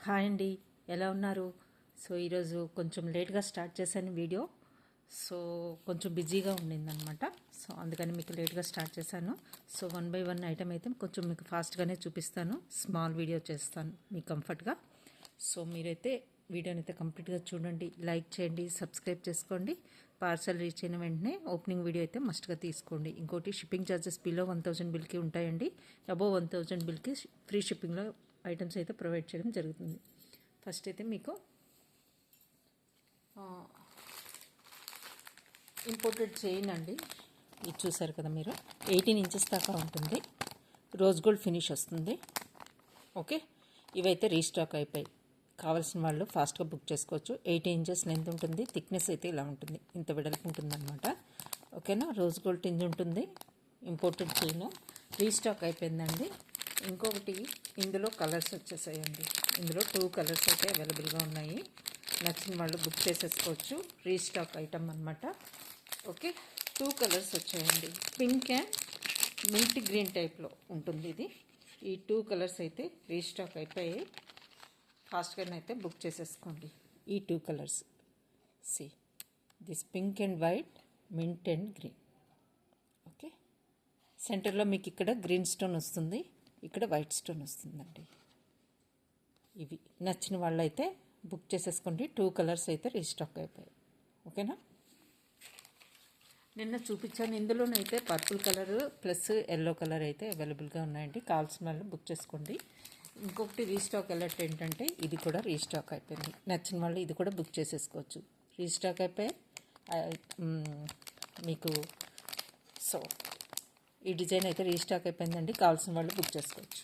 Hi అండి, ఎలా ఉన్నారు? సో ఈరోజు కొంచెం లేట్గా స్టార్ట్ చేశాను వీడియో. సో కొంచెం బిజీగా ఉండిందనమాట. సో అందుకని మీకు లేట్గా స్టార్ట్ చేశాను. సో 1 by 1 ఐటమ్ అయితే కొంచెం మీకు ఫాస్ట్గానే చూపిస్తాను. స్మాల్ వీడియో చేస్తాను మీకు కంఫర్ట్గా. సో మీరైతే వీడియోని అయితే కంప్లీట్గా చూడండి, లైక్ చేయండి, సబ్స్క్రైబ్ చేసుకోండి. పార్సల్ రీచ్ అయిన వెంటనే ఓపెనింగ్ వీడియో అయితే మస్ట్గా తీసుకోండి. ఇంకోటి షిప్పింగ్ ఛార్జెస్ బిలో 1000 బిల్కి ఉంటాయండి. అబోవ్ 1000 బిల్కి ఫ్రీ షిప్పింగ్లో ఐటమ్స్ అయితే ప్రొవైడ్ చేయడం జరుగుతుంది. ఫస్ట్ అయితే మీకు ఇంపోర్టెడ్ చైన్ అండి. ఇది చూసారు కదా మీరు, 18 ఇంచెస్ దాకా ఉంటుంది. రోజ్ గోల్డ్ ఫినిష్ వస్తుంది. ఓకే, ఇవైతే రీస్టాక్ అయిపోయి కావాల్సిన వాళ్ళు ఫాస్ట్గా బుక్ చేసుకోవచ్చు. 80 ఇంచెస్ లెంత్ ఉంటుంది. థిక్నెస్ అయితే ఇలా ఉంటుంది, ఇంత వెడల్పు ఉంటుంది అనమాట. ఓకేనా, రోజ్ గోల్డ్ టింజ్ ఉంటుంది. ఇంపోర్టెడ్ చైన్ రీస్టాక్ అయిపోయిందండి. ఇంకొకటి ఇందులో కలర్స్ వచ్చేసాయండి. ఇందులో 2 కలర్స్ అయితే అవైలబుల్గా ఉన్నాయి. నచ్చిన వాళ్ళు బుక్ చేసేసుకోవచ్చు. రీస్టాక్ ఐటమ్ అనమాట. ఓకే, 2 కలర్స్ వచ్చాయండి. పింక్ అండ్ మిల్ట్ గ్రీన్ టైప్లో ఉంటుంది ఇది. ఈ 2 కలర్స్ అయితే రీస్టాక్ అయిపోయాయి. ఫాస్ట్గానే అయితే బుక్ చేసేసుకోండి. ఈ 2 colours see this pink and white, mint and green. Okay, సెంటర్లో మీకు ఇక్కడ గ్రీన్ స్టోన్ వస్తుంది, ఇక్కడ వైట్ స్టోన్ వస్తుందండి. ఇవి నచ్చిన వాళ్ళు అయితే బుక్ చేసేసుకోండి. 2 కలర్స్ అయితే రీస్టాక్ అయిపోయాయి. ఓకేనా, నిన్న చూపించాను. ఇందులోనైతే purple colour plus yellow colour అయితే అవైలబుల్గా ఉన్నాయండి. కావాల్సిన వాళ్ళు బుక్ చేసుకోండి. ఇంకొకటి రీస్టాక్ అలర్ట్ ఏంటంటే ఇది కూడా రీస్టాక్ అయిపోయింది. నచ్చిన వాళ్ళు ఇది కూడా బుక్ చేసేసుకోవచ్చు. రీస్టాక్ అయిపోయి మీకు సో ఈ డిజైన్ అయితే రీస్టాక్ అయిపోయిందండి. కావాల్సిన వాళ్ళు బుక్ చేసుకోవచ్చు.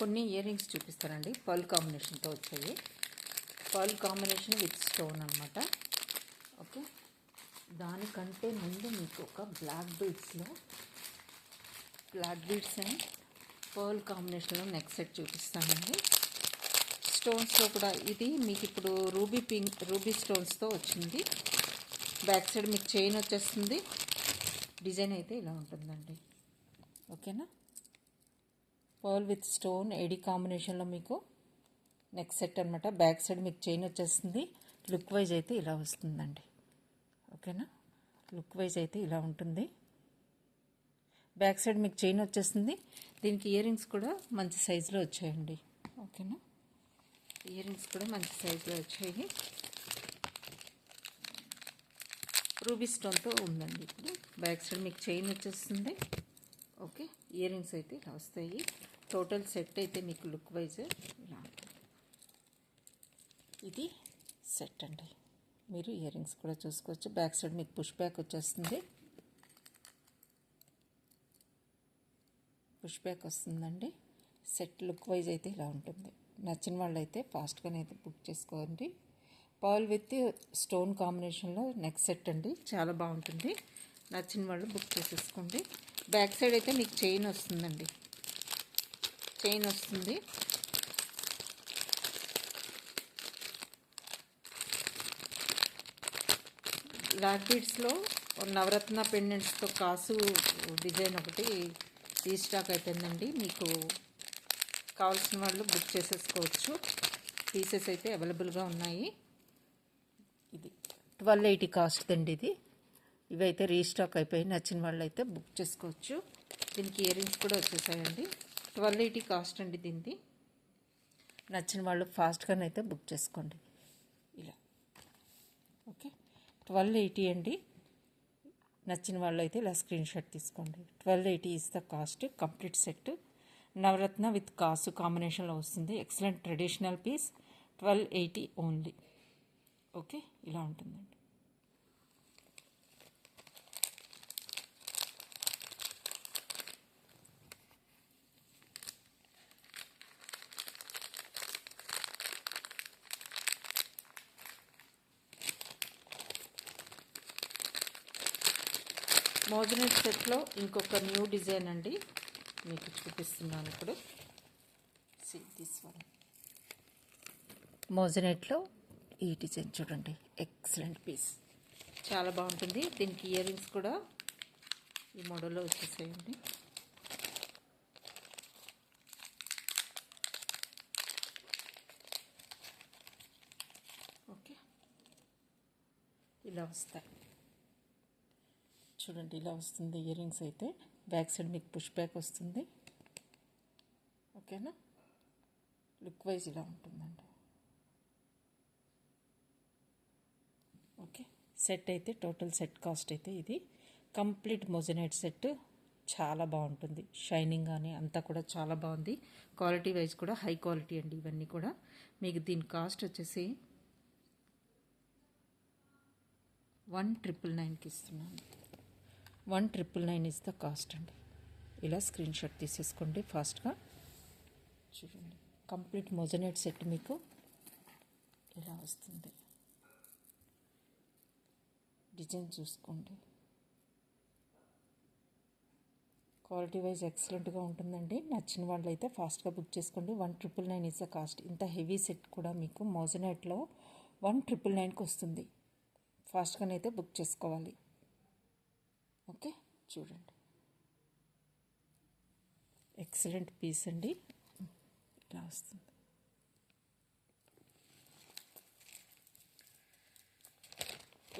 కొన్ని ఇయర్ రింగ్స్ చూపిస్తారండి. పర్ల్ కాంబినేషన్తో వచ్చాయి. పర్ల్ కాంబినేషన్ విత్ స్టోన్ అనమాట. ఓకే, దానికంటే ముందు మీకు ఒక బ్లాక్ బీడ్స్ అండ్ పర్ల్ కాంబినేషన్లో నెక్ సెట్ చూపిస్తానండి. స్టోన్స్లో కూడా ఇది మీకు ఇప్పుడు రూబీ స్టోన్స్తో వచ్చింది. బ్యాక్ సైడ్ మీకు చైన్ వచ్చేస్తుంది. డిజైన్ అయితే ఇలా ఉంటుందండి. ఓకేనా, పర్ల్ విత్ స్టోన్ ఏడి కాంబినేషన్లో మీకు నెక్ సెట్ అనమాట. బ్యాక్ సైడ్ మీకు చైన్ వచ్చేస్తుంది. లుక్ వైజ్ అయితే ఇలా వస్తుందండి. ఓకేనా, లుక్ వైజ్ అయితే ఇలా ఉంటుంది. బ్యాక్ సైడ్ మీకు చైన్ వచ్చేస్తుంది. దీనికి ఇయర్ రింగ్స్ కూడా మంచి సైజులో వచ్చాయండి. ఓకేనా, ఇయర్ రింగ్స్ కూడా మంచి సైజులో వచ్చాయి. రూబీ స్టోన్తో ఉందండి. ఇప్పుడు బ్యాక్ సైడ్ మీకు చైన్ వచ్చేస్తుంది. ఓకే, ఇయర్ రింగ్స్ అయితే ఇలా వస్తాయి. టోటల్ సెట్ అయితే మీకు లుక్ వైజ్ ఇలా ఉంటుంది. ఇది సెట్ అండి. మీరు ఇయర్ రింగ్స్ కూడా చూసుకోవచ్చు. బ్యాక్ సైడ్ మీకు పుష్ బ్యాక్ వచ్చేస్తుంది. పుష్ బ్యాక్ వస్తుందండి. సెట్ లుక్ వైజ్ అయితే ఇలా ఉంటుంది. నచ్చిన వాళ్ళు అయితే ఫాస్ట్గానే అయితే బుక్ చేసుకోండి. పర్ల్ విత్ స్టోన్ కాంబినేషన్లో నెక్ సెట్ అండి, చాలా బాగుంటుంది. నచ్చిన వాళ్ళు బుక్ చేసేసుకోండి. బ్యాక్ సైడ్ అయితే మీకు చైన్ వస్తుందండి. చైన్ వస్తుంది. బ్లాక్ బీడ్స్లో నవరత్న పెండెంట్స్తో కాసు డిజైన్ ఒకటి రీస్టాక్ అయిపోయిందండి. మీకు కావాల్సిన వాళ్ళు బుక్ చేసేసుకోవచ్చు. పీసెస్ అయితే అవైలబుల్గా ఉన్నాయి. ఇది 1280 కాస్ట్ అండి. ఇవైతే రీస్టాక్ అయిపోయి నచ్చిన వాళ్ళు అయితే బుక్ చేసుకోవచ్చు. దీనికి ఇయర్ రింగ్స్ కూడా వచ్చేసాయండి. 1280 కాస్ట్ అండి దీనిది. నచ్చిన వాళ్ళు ఫాస్ట్గానైతే బుక్ చేసుకోండి ఇలా. ఓకే, 1280 అండి. నచ్చిన వాళ్ళు అయితే ఇలా స్క్రీన్ షాట్ తీసుకోండి. 1280 is the cost. Complete set Navratna with కాసు కాంబినేషన్లో వస్తుంది. Excellent traditional piece. 1280 only. Okay, ఇలా ఉంటుందండి. మోజనెట్ సెట్లో ఇంకొక న్యూ డిజైన్ అండి, మీకు చూపిస్తున్నాను ఇప్పుడు. దిస్ వన్ మోజనెట్లో ఈ డిజైన్ చూడండి, ఎక్సలెంట్ పీస్, చాలా బాగుంటుంది. దీనికి ఇయర్ రింగ్స్ కూడా ఈ మోడల్లో వచ్చేసాయండి. ఓకే, ఇలా వస్తాయి చూడండి, ఇలా వస్తుంది ఇయర్ రింగ్స్. అయితే బ్యాక్ సైడ్ మీకు పుష్ బ్యాక్ వస్తుంది. ఓకేనా, లుక్ వైజ్ ఇలా ఉంటుందండి. ఓకే, సెట్ అయితే టోటల్ సెట్ కాస్ట్ అయితే ఇది కంప్లీట్ మోజనైట్ సెట్ చాలా బాగుంటుంది. షైనింగ్ కానీ అంతా కూడా చాలా బాగుంది. క్వాలిటీ వైజ్ కూడా హై క్వాలిటీ అండి ఇవన్నీ కూడా. మీకు దీని కాస్ట్ వచ్చేసి 1999కి ఇస్తున్నాను. 1999 ఇస్ ద కాస్ట్ అండి. ఇలా స్క్రీన్ షాట్ తీసేసుకోండి ఫాస్ట్గా. చూడండి, కంప్లీట్ మోజనైట్ సెట్ మీకు ఇలా వస్తుంది. డిజైన్ చూసుకోండి, క్వాలిటీ వైజ్ ఎక్సలెంట్గా ఉంటుందండి. నచ్చిన వాళ్ళు అయితే ఫాస్ట్గా బుక్ చేసుకోండి. 1999 ఇస్ ద కాస్ట్. ఇంత హెవీ సెట్ కూడా మీకు మోజనైట్లో 1999కి వస్తుంది. ఫాస్ట్గానైతే బుక్ చేసుకోవాలి. ఓకే, చూడండి, ఎక్సలెంట్ పీస్ అండి, ఇలా వస్తుంది.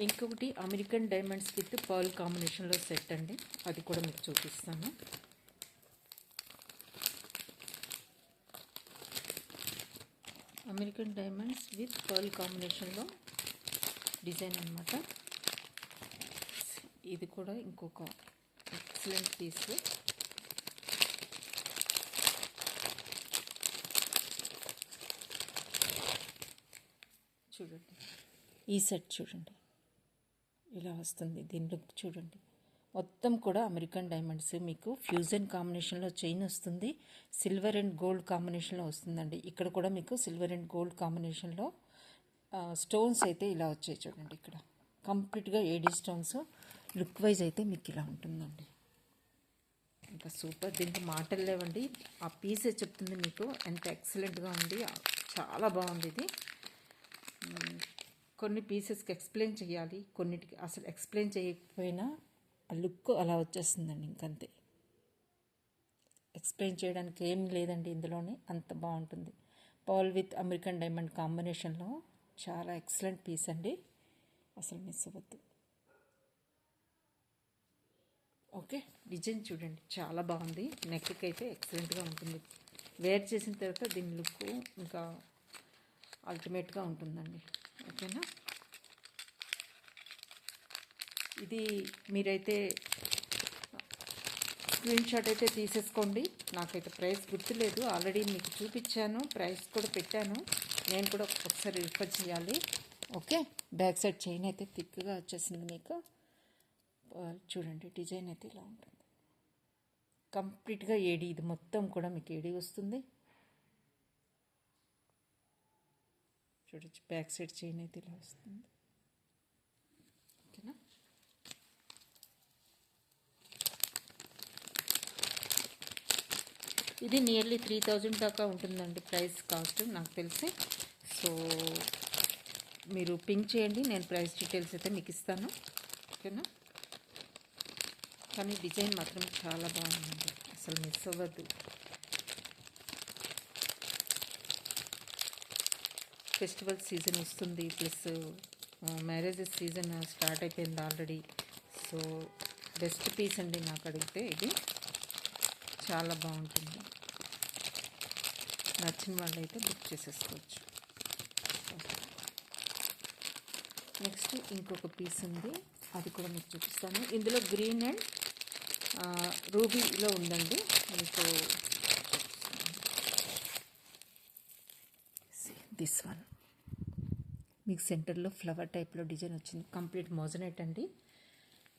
ఇంకొకటి అమెరికన్ డైమండ్స్ విత్ పర్ల్ కాంబినేషన్లో సెట్ అండి, అది కూడా మీకు చూపిస్తాను. అమెరికన్ డైమండ్స్ విత్ పర్ల్ కాంబినేషన్లో డిజైన్ అనమాట. ఇది కూడా ఇంకొక ఎక్సలెంట్ పీస్. చూడండి, ఈ సెట్ చూడండి, ఇలా వస్తుంది. దీని లుక్ చూడండి, మొత్తం కూడా అమెరికన్ డైమండ్స్ మీకు ఫ్యూజన్ కాంబినేషన్లో చైన్ వస్తుంది. సిల్వర్ అండ్ గోల్డ్ కాంబినేషన్లో వస్తుందండి. ఇక్కడ కూడా మీకు సిల్వర్ అండ్ గోల్డ్ కాంబినేషన్లో స్టోన్స్ అయితే ఇలా వచ్చాయి చూడండి. ఇక్కడ కంప్లీట్గా ఏడీ స్టోన్స్. లుక్ వైజ్ అయితే మీకు ఇలా ఉంటుందండి, ఇంకా సూపర్. దీనికి మాటలు లేవండి, ఆ పీసే చెప్తుంది మీకు ఎంత ఎక్సలెంట్గా ఉంది. చాలా బాగుంది ఇది. కొన్ని పీసెస్కి ఎక్స్ప్లెయిన్ చేయాలి, కొన్నిటికి అసలు ఎక్స్ప్లెయిన్ చేయకపోయినా ఆ లుక్ అలా వచ్చేస్తుందండి. ఇంకంతే, ఎక్స్ప్లెయిన్ చేయడానికి ఏం లేదండి ఇందులోనే, అంత బాగుంటుంది. పర్ల్ విత్ అమెరికన్ డైమండ్ కాంబినేషన్లో చాలా ఎక్సలెంట్ పీస్ అండి, అసలు మిస్ అవ్వద్దు. ఓకే, డిజైన్ చూడండి, చాలా బాగుంది. నెక్కి అయితే ఎక్సలెంట్గా ఉంటుంది. వేర్ చేసిన తర్వాత దీని లుక్ ఇంకా అల్టిమేట్గా ఉంటుందండి. ఓకేనా, ఇది మీరైతే స్క్రీన్ షాట్ అయితే తీసేసుకోండి. నాకైతే ప్రైస్ గుర్తులేదు, ఆల్రెడీ మీకు చూపించాను, ప్రైస్ కూడా పెట్టాను. నేను కూడా ఒకసారి రిఫర్ చేయాలి. ఓకే, బ్యాక్ సైడ్ చైన్ అయితే థిక్గా వచ్చేసింది మీకు. చూడండి, డిజైన్ అయితే ఇలా ఉంటుంది. కంప్లీట్గా ఏడీ, ఇది మొత్తం కూడా మీకు ఏడీ వస్తుంది. చూడొచ్చు, బ్యాక్ సైడ్ చైన్ అయితే ఇలా వస్తుంది. ఓకేనా, ఇది నియర్లీ 3000 దాకా ఉంటుందండి ప్రైస్ కాస్ట్ నాకు తెలిసి. సో మీరు పింక్ చేయండి, నేను ప్రైస్ డీటెయిల్స్ అయితే మీకు ఇస్తాను. ఓకేనా, కానీ డిజైన్ మాత్రం చాలా బాగుందండి, అసలు మిస్ అవ్వద్దు. ఫెస్టివల్ సీజన్ వస్తుంది, ప్లస్ మ్యారేజెస్ సీజన్ స్టార్ట్ అయిపోయింది ఆల్రెడీ. సో బెస్ట్ పీస్ అండి నాకు అడిగితే. ఇది చాలా బాగుంటుంది, నచ్చిన వాళ్ళైతే బుక్ చేసేసుకోవచ్చు. నెక్స్ట్ ఇంకొక పీస్ ఉంది, అది కూడా మీకు చూపిస్తాను. ఇందులో గ్రీన్ అండ్ రూబీలో ఉందండి. మీకు దిస్ వన్ మీకు సెంటర్లో ఫ్లవర్ టైప్లో డిజైన్ వచ్చింది. కంప్లీట్ మోజనైట్ అండి.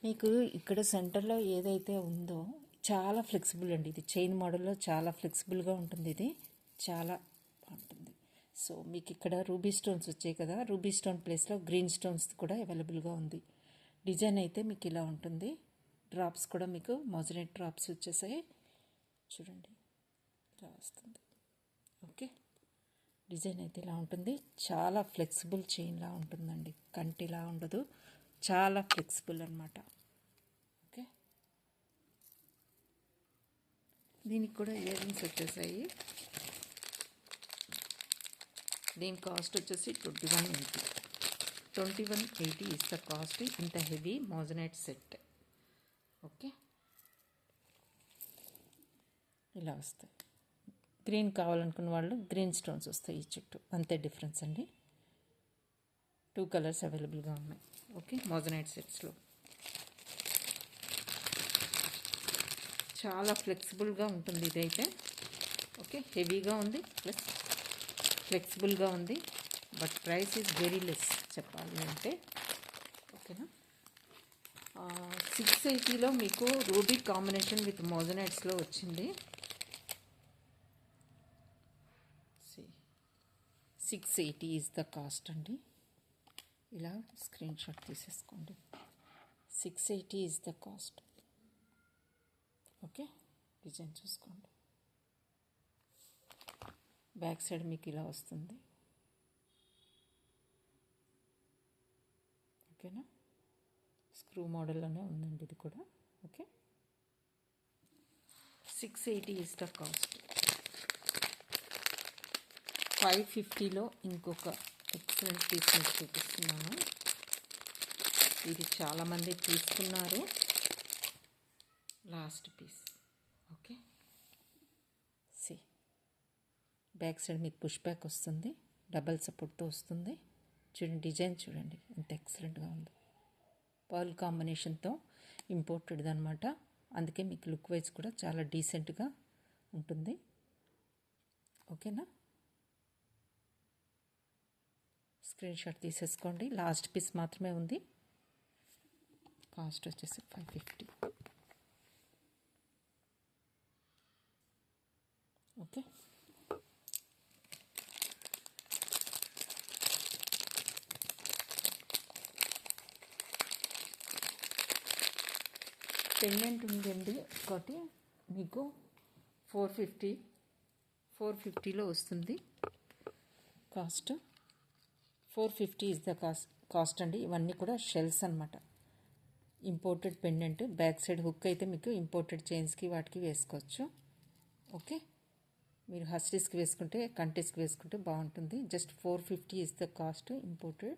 మీకు ఇక్కడ సెంటర్లో ఏదైతే ఉందో చాలా ఫ్లెక్సిబుల్ అండి. ఇది చైన్ మోడల్లో చాలా ఫ్లెక్సిబుల్గా ఉంటుంది. ఇది చాలా బాగుంటుంది. సో మీకు ఇక్కడ రూబీ స్టోన్స్ వచ్చాయి కదా, రూబీ స్టోన్ ప్లేస్లో గ్రీన్ స్టోన్స్ కూడా అవైలబుల్గా ఉంది. డిజైన్ అయితే మీకు ఇలా ఉంటుంది. డ్రాప్స్ కూడా మీకు మోజనైట్ డ్రాప్స్ వచ్చేసాయి. చూడండి ఇలా వస్తుంది. ఓకే, డిజైన్ అయితే ఇలా ఉంటుంది. చాలా ఫ్లెక్సిబుల్ చైన్లా ఉంటుందండి, కంటిలా ఉండదు, చాలా ఫ్లెక్సిబుల్ అనమాట. ఓకే, దీనికి కూడా ఇయర్ రింగ్స్ వచ్చేసాయి. దీని కాస్ట్ వచ్చేసి 2180 ఇస్ ద కాస్ట్. ఇంత హెవీ మోజనైట్ సెట్. ఓకే, ఇలా వస్తాయి. గ్రీన్ కావాలనుకున్న వాళ్ళు గ్రీన్ స్టోన్స్ వస్తాయి ఈ చుట్టూ, అంతే డిఫరెన్స్ అండి. 2 కలర్స్ అవైలబుల్గా ఉన్నాయి. ఓకే, మోజనైట్ సెట్స్లో చాలా ఫ్లెక్సిబుల్గా ఉంటుంది ఇదైతే. ఓకే, హెవీగా ఉంది ప్లస్ ఫ్లెక్సిబుల్గా ఉంది. But price is very less చెప్పాలి అంటే. ఓకేనా, 680లో మీకు రూబీ కాంబినేషన్ విత్ మోజనైట్స్లో వచ్చింది. 680 ఈజ్ ద కాస్ట్ అండి. ఇలా స్క్రీన్ షాట్ తీసేసుకోండి. 680 is the cost. Okay, design చూసుకోండి. బ్యాక్ సైడ్ మీకు ఇలా వస్తుంది. ఓకేనా, స్క్రూ మోడల్లోనే ఉందండి ఇది కూడా. Okay, 680 is the cost. 550లో ఇంకొక ఎక్సలెంట్ పీస్ మీకు చూపిస్తున్నాను. ఇది చాలామంది తీసుకున్నారు, last piece. Okay, see back side మీకు పుష్ బ్యాక్ వస్తుంది, డబల్ సపోర్ట్తో వస్తుంది. చూడండి డిజైన్ చూడండి ఎంత ఎక్సలెంట్గా ఉందో. పర్ల్ కాంబినేషన్తో ఇంపోర్టెడ్ అనమాట. అందుకే మీకు లుక్ వైజ్ కూడా చాలా డీసెంట్గా ఉంటుంది. ఓకేనా, స్క్రీన్ షాట్ తీసేసుకోండి. లాస్ట్ పీస్ మాత్రమే ఉంది. కాస్ట్ వచ్చేసి 550. ఓకే, పెండెంట్ ఉందండి ఒకటి మీకు 450లో వస్తుంది. కాస్ట్ 450 ఇస్ ద కాస్ట్ అండి. ఇవన్నీ కూడా షెల్స్ అనమాట, imported pendant. Back side hook అయితే మీకు ఇంపోర్టెడ్ చైన్స్కి వాటికి వేసుకోవచ్చు. ఓకే, మీరు హస్టీస్కి వేసుకుంటే కంటీస్కి వేసుకుంటే బాగుంటుంది. Just 450 is the cost. Imported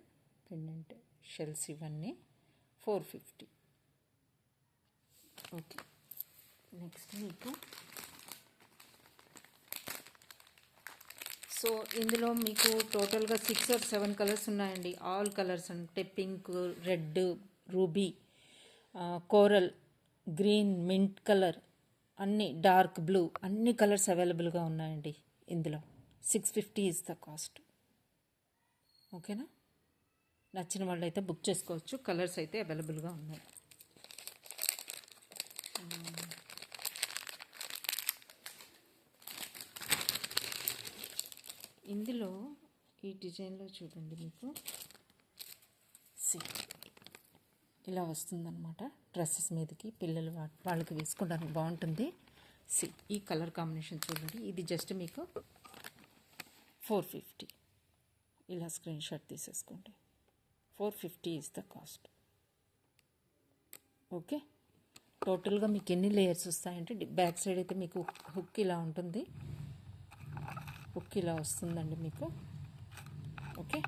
pendant shells ఇవన్నీ 450. ఓకే, నెక్స్ట్ మీకు సో ఇందులో మీకు టోటల్గా 6 or 7 కలర్స్ ఉన్నాయండి. ఆల్ కలర్స్ అంటే pink, red, ruby, coral, green, mint colour, అన్ని డార్క్ బ్లూ, అన్ని కలర్స్ అవైలబుల్గా ఉన్నాయండి ఇందులో. 650 ఇస్ ద కాస్ట్. ఓకేనా, నచ్చిన వాళ్ళు అయితే బుక్ చేసుకోవచ్చు. కలర్స్ అయితే అవైలబుల్గా ఉన్నాయి. ఇందులో ఈ డిజైన్లో చూడండి మీకు ఇలా వస్తుందన్నమాట. డ్రెస్సెస్ మీదకి పిల్లలు వాళ్ళకి వేసుకోవడానికి బాగుంటుంది. ఈ కలర్ కాంబినేషన్ చూడండి. ఇది జస్ట్ మీకు 450. ఇలా స్క్రీన్ షాట్ తీసేసుకోండి. 450 ఇస్ ద కాస్ట్. ఓకే, టోటల్గా మీకు ఎన్ని లేయర్స్ వస్తాయంటే బ్యాక్ సైడ్ అయితే మీకు హుక్ ఇలా ఉంటుంది, హుక్ ఇలా వస్తుందండి మీకు. ఓకే,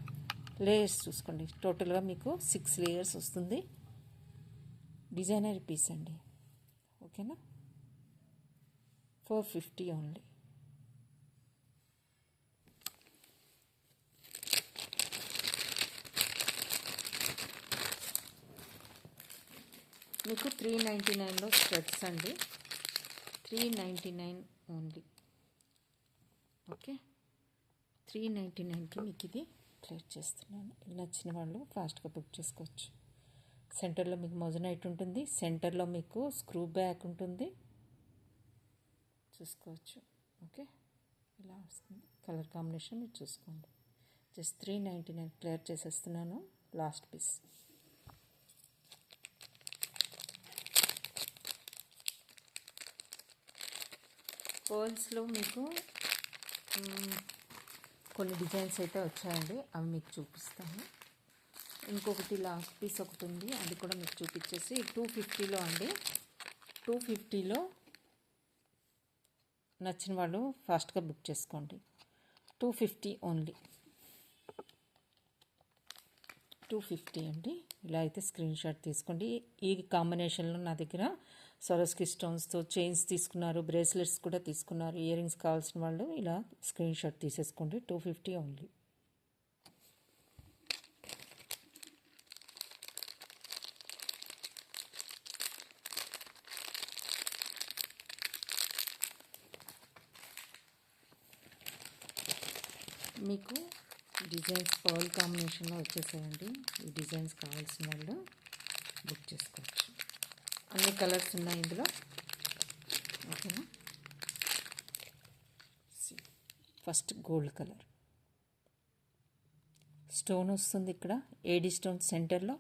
లేయర్స్ చూసుకోండి. టోటల్గా మీకు 6 లేయర్స్ వస్తుంది. డిజైనర్ పీస్ అండి. ఓకేనా, 450 ఓన్లీ. మీకు 399లో స్ట్రెట్స్ అండి. 399 ఓన్లీ. ఓకే, 399కి మీకు ఇది క్లియర్ చేస్తున్నాను. నచ్చిన వాళ్ళు ఫాస్ట్గా బుక్ చేసుకోవచ్చు. సెంటర్లో మీకు మొజనైట్ ఉంటుంది, సెంటర్లో మీకు స్క్రూ బ్యాక్ ఉంటుంది, చూసుకోవచ్చు. ఓకే, ఇలా వస్తుంది. కలర్ కాంబినేషన్ మీరు చూసుకోండి. జస్ట్ 399 క్లియర్ చేసేస్తున్నాను. Last piece. పర్ల్స్లో మీకు కొన్ని డిజైన్స్ అయితే వచ్చాయండి, అవి మీకు చూపిస్తాను. ఇంకొకటి లాస్ట్ పీస్ ఒకటి ఉంది, అది కూడా మీకు చూపించేసి 250లో అండి. 250లో నచ్చిన వాళ్ళు ఫాస్ట్గా బుక్ చేసుకోండి. 250 ఓన్లీ, 250 అండి. ఇలా అయితే స్క్రీన్ షాట్ తీసుకోండి. ఈ కాంబినేషన్లో నా దగ్గర సరోస్కి స్టోన్స్తో చైన్స్ తీసుకున్నారు, బ్రేస్లెట్స్ కూడా తీసుకున్నారు. ఇయర్ రింగ్స్ కావాల్సిన వాళ్ళు ఇలా స్క్రీన్ షాట్ తీసేసుకోండి. 250 ఓన్లీ. మీకు డిజైన్స్ పర్ల్ కాంబినేషన్లో వచ్చేసాయండి. ఈ డిజైన్స్ కావాల్సిన వాళ్ళు బుక్ చేసుకోవచ్చు. అన్ని కలర్స్ ఉన్నాయి ఇందులో, ఓకేనా. ఫస్ట్ గోల్డ్ కలర్ స్టోన్ వస్తుంది ఇక్కడ, ఏడి స్టోన్ సెంటర్లో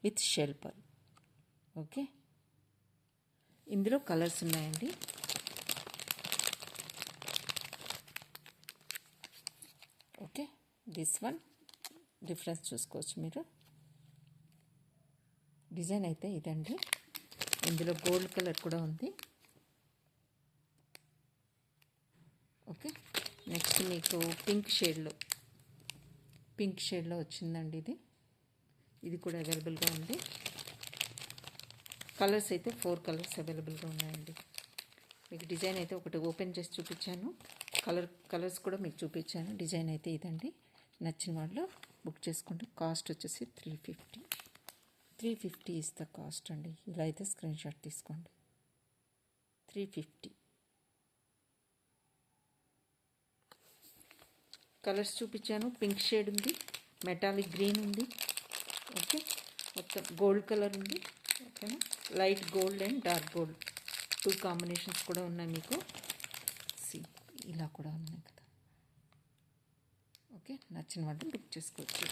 విత్ షెల్ పర్ల్. ఓకే, ఇందులో కలర్స్ ఉన్నాయండి. ఓకే, దిస్ వన్ డిఫరెన్స్ చూసుకోవచ్చు మీరు. డిజైన్ అయితే ఇదండి. ఇందులో గోల్డ్ కలర్ కూడా ఉంది. ఓకే, నెక్స్ట్ మీకు పింక్ షేడ్లో వచ్చిందండి ఇది. ఇది కూడా అవైలబుల్గా ఉంది. కలర్స్ అయితే 4 కలర్స్ అవైలబుల్గా ఉన్నాయండి. మీకు డిజైన్ అయితే ఒకటి ఓపెన్ చేసి చూపించాను, కలర్స్ కూడా మీకు చూపించాను. డిజైన్ అయితే ఇదండి. నచ్చిన వాళ్ళు బుక్ చేసుకోండి. కాస్ట్ వచ్చేసి 350 ఇస్ ద కాస్ట్ అండి. ఇలా అయితే స్క్రీన్ షాట్ తీసుకోండి. 350. కలర్స్ చూపించాను. పింక్ షేడ్ ఉంది, మెటాలిక్ గ్రీన్ ఉంది, ఓకే, మొత్తం గోల్డ్ కలర్ ఉంది, ఓకేనా. Light gold and dark gold 2 combinations కూడా ఉన్నాయి మీకు. ఇలా కూడా ఉన్నాయి కదా. ఓకే, నచ్చిన వాళ్ళు బుక్ చేసుకోవచ్చు.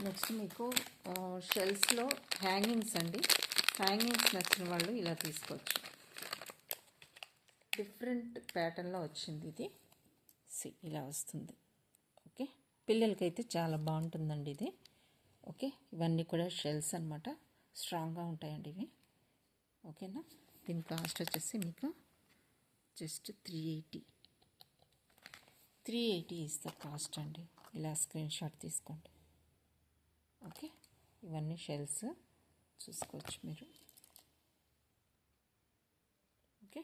నెక్స్ట్ మీకు షెల్స్లో హ్యాంగింగ్స్ అండి. హ్యాంగింగ్స్ నచ్చిన వాళ్ళు ఇలా తీసుకోవచ్చు. డిఫరెంట్ ప్యాటర్న్లో వచ్చింది ఇది. ఇలా వస్తుంది. ఓకే, పిల్లలకైతే చాలా బాగుంటుందండి ఇది. ఓకే, ఇవన్నీ కూడా షెల్స్ అనమాట, స్ట్రాంగ్గా ఉంటాయండి ఇవి. ఓకేనా. దీని కాస్ట్ వచ్చేసి మీకు జస్ట్ 380 ఇస్ ద కాస్ట్ అండి. ఇలా స్క్రీన్ షాట్ తీసుకోండి. ఓకే, ఇవన్నీ షెల్స్ చూసుకోవచ్చు మీరు. ఓకే,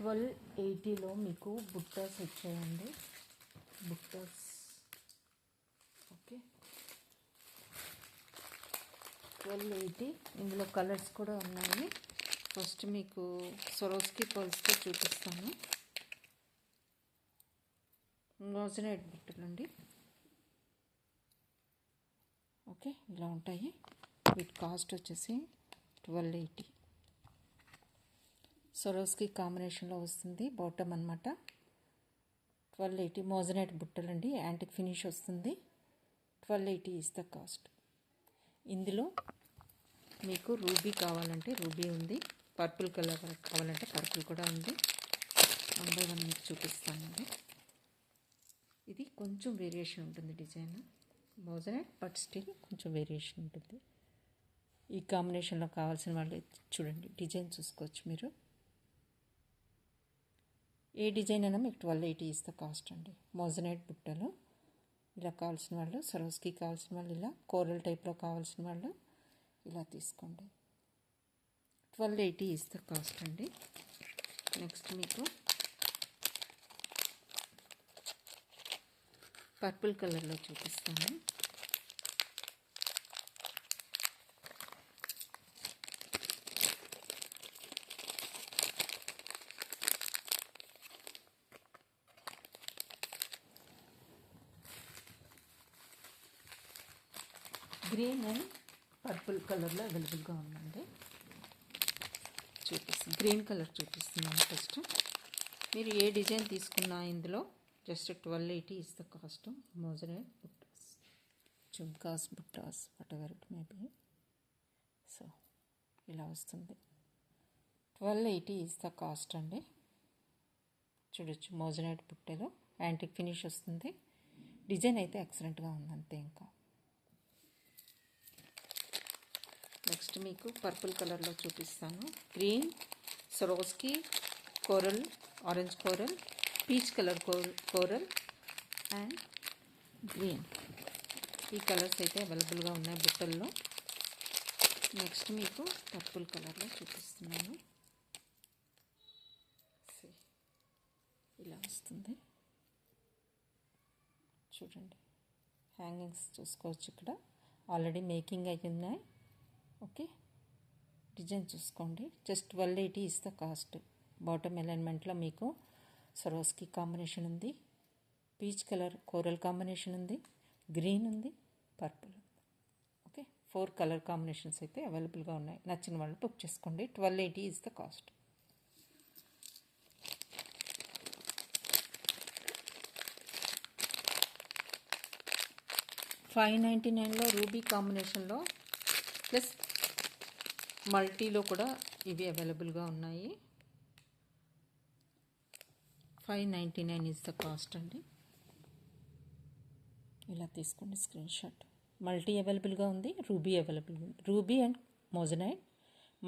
$1280లో మీకు బుట్టాస్ వచ్చాయండి. బుట్టాస్, ఓకే, 1280. ఇందులో కలర్స్ కూడా ఉన్నాయి. ఫస్ట్ మీకు సరోస్కి పర్ల్స్తో చూపిస్తాను. మోజనైట్ బుట్టలండి. ఓకే, ఇలా ఉంటాయి. వీటి కాస్ట్ వచ్చేసి 1280. సరోస్కి కాంబినేషన్లో వస్తుంది, బాటమ్ అనమాట. 1280 మోజనైట్ బుట్టలండి, యాంటిక్ ఫినిష్ వస్తుంది. 1280 ఇస్ ద కాస్ట్. ఇందులో మీకు రూబీ కావాలంటే రూబీ ఉంది, పర్పుల్ కలర్ కావాలంటే పర్పుల్ కూడా ఉంది. 1 by 1 మీకు చూపిస్తానండి. ఇది కొంచెం వేరియేషన్ ఉంటుంది డిజైన్, మోజనైట్ బట్ స్టిల్ కొంచెం వేరియేషన్ ఉంటుంది. ఈ కాంబినేషన్లో కావాల్సిన వాళ్ళు చూడండి, డిజైన్ చూసుకోవచ్చు మీరు. ఏ డిజైన్ అయినా మీకు 1280 ఇస్ ద కాస్ట్ అండి. మోజనైట్ బుట్టలు ఇలా కావాల్సిన వాళ్ళు, సరోస్కి కావాల్సిన వాళ్ళు, ఇలా కోరల్ టైప్లో కావాల్సిన వాళ్ళు ఇలా తీసుకోండి. 1280 ఇస్ ద కాస్ట్ అండి. నెక్స్ట్ మీకు పర్పుల్ కలర్లో చూపిస్తాను. గ్రీన్ అండ్ పర్పుల్ కలర్లో అవైలబుల్గా ఉందండి. చూపిస్తాను, గ్రీన్ కలర్ చూపిస్తున్నాను. ఫస్ట్ మీరు ఏ డిజైన్ తీసుకున్నా ఇందులో just 1280 is the cost. మోజరైట్ బుట్టాస్, చుమ్కాస్, బుట్టాస్, what ever it may be. So ఇలా వస్తుంది. 1280 ఇస్ ద కాస్ట్ అండి. చూడొచ్చు, మోజరైట్ బుట్టలో యాంటిక్ ఫినిష్ వస్తుంది. డిజైన్ అయితే ఎక్సలెంట్గా ఉంది అంతే. ఇంకా నెక్స్ట్ మీకు పర్పుల్ కలర్లో చూపిస్తాను. Green, సరోస్కి, coral, orange coral, peach colour coral and green. ఈ కలర్స్ అయితే అవైలబుల్గా ఉన్నాయి బుట్టల్లో. నెక్స్ట్ మీకు పర్పుల్ కలర్లో చూపిస్తున్నాను. ఇలా వస్తుంది చూడండి. హ్యాంగింగ్స్ చూసుకోవచ్చు, ఇక్కడ ఆల్రెడీ మేకింగ్ అయి ఉన్నాయి. ఓకే, డిజైన్ చూసుకోండి. Just 1280 is the cost. Bottom అలైన్మెంట్లో మీకు సరోస్కి కాంబినేషన్ ఉంది, పీచ్ కలర్ కోరల్ కాంబినేషన్ ఉంది, గ్రీన్ ఉంది, పర్పుల్ ఉంది. ఓకే, 4 కలర్ కాంబినేషన్స్ అయితే అవైలబుల్గా ఉన్నాయి. నచ్చిన వాళ్ళు బుక్ చేసుకోండి. 1280 ఇస్ ద కాస్ట్. $599లో రూబీ కాంబినేషన్లో ప్లస్ మల్టీలో కూడా ఇవి అవైలబుల్గా ఉన్నాయి. 599 ఇస్ ద కాస్ట్ అండి. ఇలా తీసుకోండి స్క్రీన్ షాట్. మల్టీ అవైలబుల్గా ఉంది, రూబీ అవైలబుల్ ఉంది. Ruby and moissanite,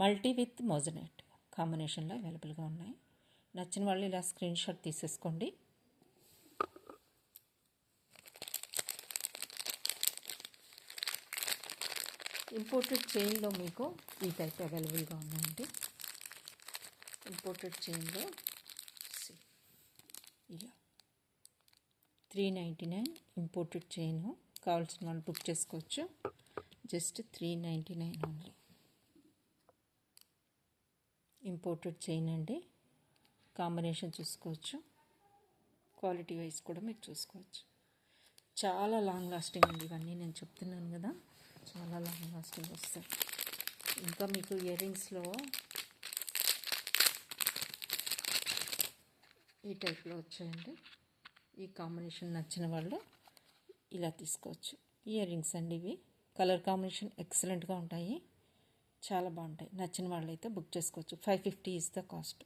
multi with moissanite కాంబినేషన్లో అవైలబుల్గా ఉన్నాయి. నచ్చిన వాళ్ళు ఇలా స్క్రీన్ షాట్ తీసేసుకోండి. ఇంపోర్టెడ్ చైన్లో మీకు ఈ టైప్ అవైలబుల్గా ఉన్నాయండి. ఇంపోర్టెడ్ చైన్లో ఇలా 399 ఇంపోర్టెడ్ చైన్. కావాల్సిన వాళ్ళు బుక్ చేసుకోవచ్చు. Just 399 only. ఇంపోర్టెడ్ చైన్ అండి. కాంబినేషన్ చూసుకోవచ్చు, క్వాలిటీ వైజ్ కూడా మీరు చూసుకోవచ్చు. చాలా లాంగ్ లాస్టింగ్ అండి ఇవన్నీ, నేను చెప్తున్నాను కదా, చాలా లాంగ్ లాస్టింగ్ వస్తాయి. ఇంకా మీకు ఇయర్ రింగ్స్లో ఈ టైప్లో వచ్చాయండి. ఈ కాంబినేషన్ నచ్చిన వాళ్ళు ఇలా తీసుకోవచ్చు. ఇయర్ రింగ్స్ అండి ఇవి. కలర్ కాంబినేషన్ ఎక్సలెంట్గా ఉంటాయి, చాలా బాగుంటాయి. నచ్చిన వాళ్ళు అయితే బుక్ చేసుకోవచ్చు. 550 ఇస్ ద కాస్ట్.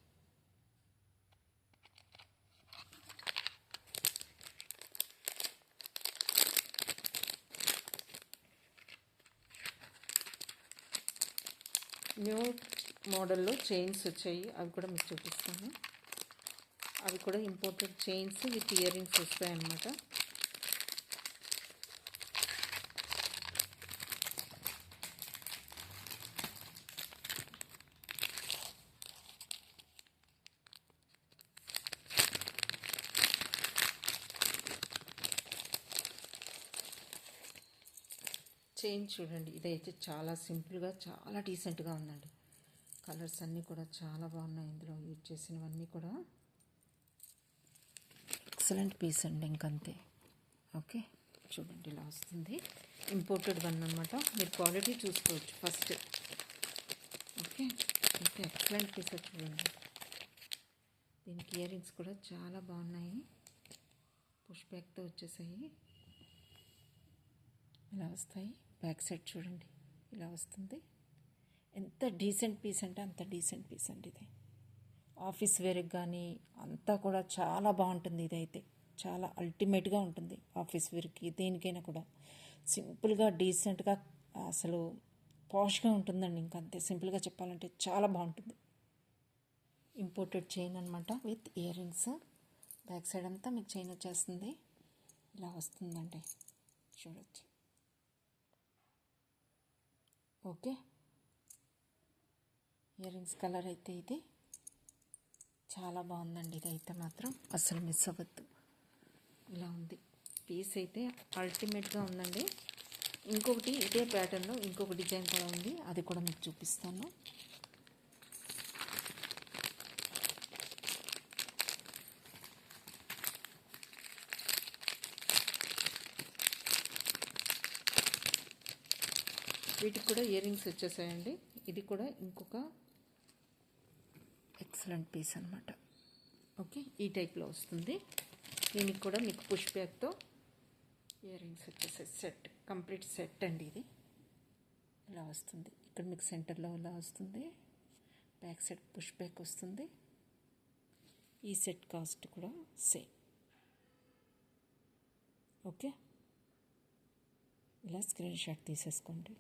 న్యూ మోడల్లో చైన్స్ వచ్చాయి, అవి కూడా మీకు చూపిస్తాను. అవి కూడా imported chains with ear rings వస్తాయన్నమాట. చైన్ చూడండి, ఇదైతే చాలా సింపుల్గా చాలా డీసెంట్గా ఉందండి. కలర్స్ అన్నీ కూడా చాలా బాగున్నాయి. ఇందులో యూజ్ చేసినవన్నీ కూడా ఎక్సలెంట్ పీస్ అండి, ఇంకంతే. ఓకే, చూడండి ఇలా వస్తుంది. ఇంపోర్టెడ్ వన్ అనమాట. మీరు క్వాలిటీ చూసుకోవచ్చు ఫస్ట్. ఓకే, అయితే ఎక్సలెంట్ పీస్ చూడండి. దీనికి ఇయర్ రింగ్స్ కూడా చాలా బాగున్నాయి, పుష్ బ్యాక్తో వచ్చేసాయి. ఇలా వస్తాయి. బ్యాక్ సైడ్ చూడండి ఇలా వస్తుంది. ఎంత డీసెంట్ పీస్ అంటే అంత డీసెంట్ పీస్ అండి ఇది. ఆఫీస్ వేర్కి కానీ అంతా కూడా చాలా బాగుంటుంది. ఇదైతే చాలా అల్టిమేట్గా ఉంటుంది ఆఫీస్ వేర్కి, దేనికైనా కూడా. సింపుల్గా డీసెంట్గా అసలు పాష్గా ఉంటుందండి. ఇంకంతే, సింపుల్గా చెప్పాలంటే చాలా బాగుంటుంది. ఇంపోర్టెడ్ చైన్ అనమాట with ear rings. Back side అంతా మీకు చైన్ వచ్చేస్తుంది. ఇలా వస్తుందండి, చూడొచ్చు. ఓకే, ఇయర్ రింగ్స్ కలర్ అయితే ఇది చాలా బాగుందండి. ఇది అయితే మాత్రం అసలు మిస్ అవ్వద్దు. ఇలా ఉంది పీస్ అయితే అల్టిమేట్గా ఉందండి. ఇంకొకటి ఇదే ప్యాటర్న్లో ఇంకొక డిజైన్ కూడా ఉంది, అది కూడా మీకు చూపిస్తాను. వీటికి కూడా ఇయర్ రింగ్స్ వచ్చేసాయండి. ఇది కూడా ఇంకొక ఎక్సలెంట్ పీస్ అనమాట. ఓకే, ఈ టైప్లో వస్తుంది. దీనికి కూడా మీకు పుష్ బ్యాక్తో ఇయర్ రింగ్స్ వచ్చేసాయి. సెట్, కంప్లీట్ సెట్ అండి. ఇది ఇలా వస్తుంది. ఇక్కడ మీకు సెంటర్లో ఇలా వస్తుంది. బ్యాక్ సైడ్ పుష్ బ్యాక్ వస్తుంది. ఈ సెట్ కాస్ట్ కూడా సేమ్. ఓకే, ఇలా స్క్రీన్ షాట్ తీసేసుకోండి.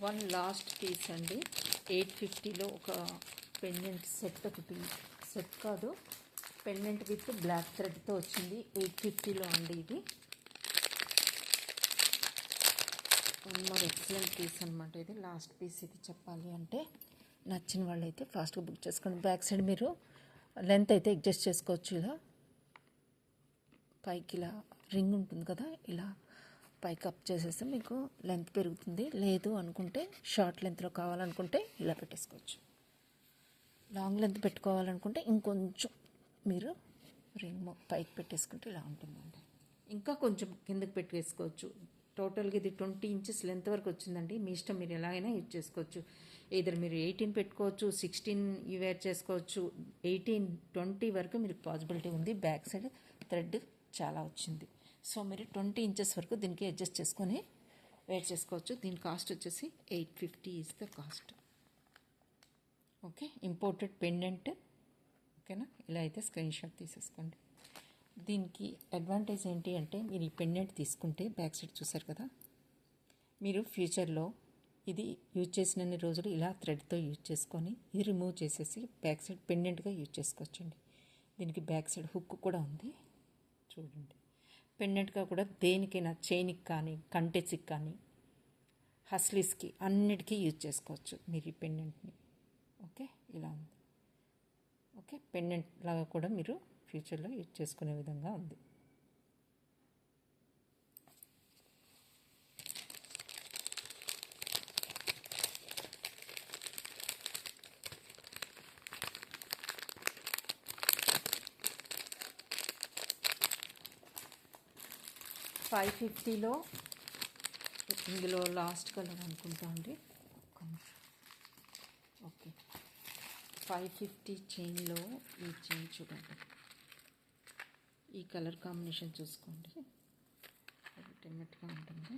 వన్ లాస్ట్ పీస్ అండి. 850లో ఒక పెండెంట్ సెట్, ఒకటి సెట్ కాదు, పెండెంట్ విత్ బ్లాక్ థ్రెడ్తో వచ్చింది. 850లో అండి. ఇది వన్ మోర్ ఎక్సలెంట్ పీస్ అనమాట. ఇది లాస్ట్ పీస్. ఇది చెప్పాలి అంటే నచ్చిన వాళ్ళు అయితే ఫాస్ట్గా బుక్ చేసుకోండి. బ్యాక్ సైడ్ మీరు లెంత్ అయితే అడ్జస్ట్ చేసుకోవచ్చు. ఇలా పైకి ఇలా రింగ్ ఉంటుంది కదా, ఇలా పైకి అప్ చేసేస్తే మీకు లెంత్ పెరుగుతుంది. లేదు అనుకుంటే షార్ట్ లెంత్లో కావాలనుకుంటే ఇలా పెట్టేసుకోవచ్చు. లాంగ్ లెంత్ పెట్టుకోవాలనుకుంటే ఇంకొంచెం మీరు రింగ్ పైకి పెట్టేసుకుంటే ఇలా ఉంటుందండి. ఇంకా కొంచెం కిందకి పెట్టేసుకోవచ్చు. టోటల్గా ఇది 20 ఇంచెస్ లెంత్ వరకు వచ్చిందండి. మీ ఇష్టం, మీరు ఎలాగైనా యూజ్ చేసుకోవచ్చు. ఇద్దరు మీరు 18 పెట్టుకోవచ్చు, 16 వేర్ చేసుకోవచ్చు, 18, 20 వరకు మీరు పాసిబిలిటీ ఉంది. బ్యాక్ సైడ్ థ్రెడ్ చాలా వచ్చింది. సో మీరు 20 ఇంచెస్ వరకు దీనికి అడ్జస్ట్ చేసుకొని వేర్ చేసుకోవచ్చు. దీని కాస్ట్ వచ్చేసి 850 is the cost. Okay, imported pendant. ఓకేనా, ఇలా అయితే స్క్రీన్ షాట్ తీసేసుకోండి. దీనికి అడ్వాంటేజ్ ఏంటి అంటే, మీరు ఈ పెండెంట్ తీసుకుంటే బ్యాక్ సైడ్ చూసారు కదా, మీరు ఫ్యూచర్లో ఇది యూజ్ చేసినన్ని రోజులు ఇలా థ్రెడ్తో యూజ్ చేసుకొని ఇది రిమూవ్ చేసేసి బ్యాక్ సైడ్ పెండెంట్గా యూజ్ చేసుకోవచ్చండి. దీనికి బ్యాక్ సైడ్ హుక్ కూడా ఉంది చూడండి. పెండెంట్గా కూడా దేనికైనా, చైన్కి కానీ, కంటెస్కి కానీ, హస్లీస్కి అన్నిటికీ యూజ్ చేసుకోవచ్చు మీరు ఈ పెండెంట్ని. ఓకే, ఇలా ఉంది. ఓకే, పెండెంట్ లాగా కూడా మీరు ఫ్యూచర్లో యూజ్ చేసుకునే విధంగా ఉంది. $550లో ఇందులో లాస్ట్ కలర్ అనుకుంటా అండి. ఓకే, 550 చైన్లో ఈ చైన్ చూడండి. ఈ కలర్ కాంబినేషన్ చూసుకోండి, డెఫినెట్గా ఉంటుంది.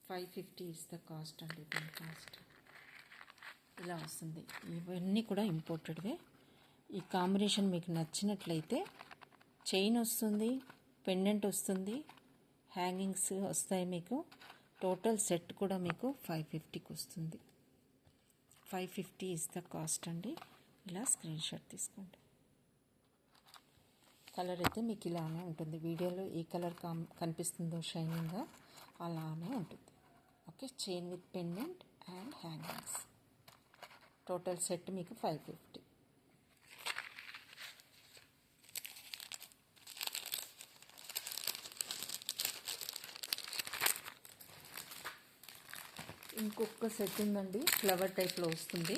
550 ఇస్ ద కాస్ట్ అండి. దీని కాస్ట్ ఇలా వస్తుంది. ఇవన్నీ కూడా ఇంపోర్టెడ్వే. ఈ కాంబినేషన్ మీకు నచ్చినట్లయితే చైన్ వస్తుంది, పెండెంట్ వస్తుంది, హ్యాంగింగ్స్ వస్తాయి మీకు. టోటల్ సెట్ కూడా మీకు 550కి వస్తుంది. 550 ఇస్ ద కాస్ట్ అండి. ఇలా స్క్రీన్ షాట్ తీసుకోండి. కలర్ అయితే మీకు ఇలానే ఉంటుంది. వీడియోలో ఏ కలర్ కనిపిస్తుందో షైనింగ్గా అలానే ఉంటుంది. Okay, chain with pendant and hangings. Total set మీకు 550. ఇంకొక సెట్ ఉందండి, ఫ్లవర్ టైప్లో వస్తుంది.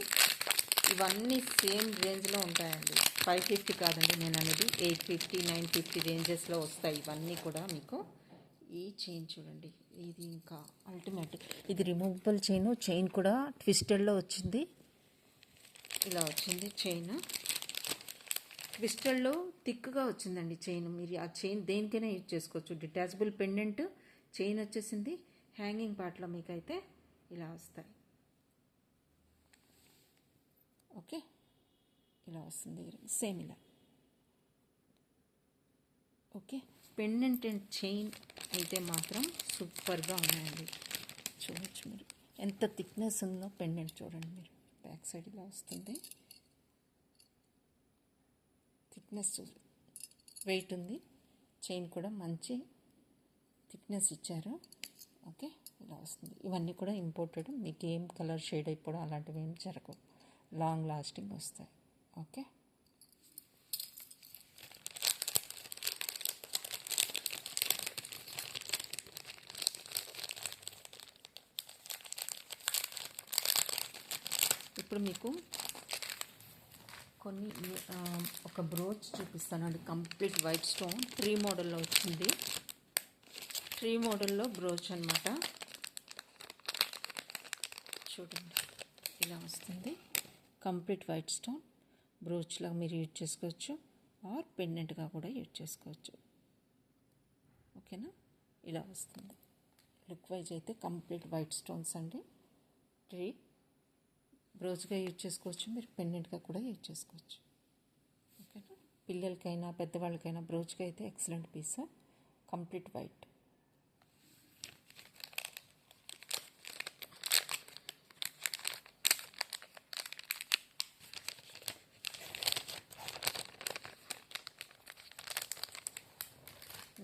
ఇవన్నీ సేమ్ రేంజ్లో ఉంటాయండి. 550 కాదండి నేను అనేది, 850, 950 రేంజెస్లో వస్తాయి ఇవన్నీ కూడా మీకు. ఈ చైన్ చూడండి, ఇది ఇంకా అల్టిమేట్. ఇది రిమూవబుల్ చైన్. చైన్ కూడా ట్విస్టెడ్లో వచ్చింది. ఇలా వచ్చింది చైన్. ట్విస్టెడ్లో థిక్గా వచ్చిందండి చైన్. మీరు ఆ చైన్ దేనికైనా యూజ్ చేసుకోవచ్చు. డిటాచబుల్ పెండెంట్ చైన్ వచ్చేసింది. హ్యాంగింగ్ పార్ట్లో మీకైతే ఇలా వస్తాయి. ఓకే, ఇలా వస్తుంది సేమ్ ఇలా. ఓకే, పెండెంట్ అండ్ చైన్ అయితే మాత్రం సూపర్గా ఉన్నాయండి. చూడవచ్చు మీరు ఎంత థిక్నెస్ ఉందో. పెండెంట్ చూడండి మీరు, బ్యాక్ సైడ్ ఇలా వస్తుంది. థిక్నెస్ వెయిట్ ఉంది. చైన్ కూడా మంచి థిక్నెస్ ఇచ్చారు. ఓకే, ఇలా వస్తుంది. ఇవన్నీ కూడా ఇంపోర్టెడ్. మీకు ఏం కలర్ షేడ్ అయిపోవడం అలాంటివి ఏం జరగవు. లాంగ్ లాస్టింగ్ వస్తాయి. ఓకే, ఇప్పుడు మీకు కొన్ని ఒక బ్రోచ్ చూపిస్తానండి. కంప్లీట్ వైట్ స్టోన్ ట్రీ మోడల్లో వచ్చింది. ట్రీ మోడల్లో బ్రోచ్ అనమాట. చూడండి ఇలా వస్తుంది. కంప్లీట్ వైట్ స్టోన్ బ్రోచ్లా మీరు యూజ్ చేసుకోవచ్చు, ఆర్ పెండెంట్గా కూడా యూజ్ చేసుకోవచ్చు. ఓకేనా, ఇలా వస్తుంది. లుక్ వైజ్ అయితే కంప్లీట్ వైట్ స్టోన్స్ అండి. ట్రీ బ్రోచ్గా యూజ్ చేసుకోవచ్చు, మీరు పెండెంట్గా కూడా యూజ్ చేసుకోవచ్చు. ఓకేనా, పిల్లలకైనా పెద్దవాళ్ళకైనా బ్రోచ్గా అయితే excellent piece. Complete white.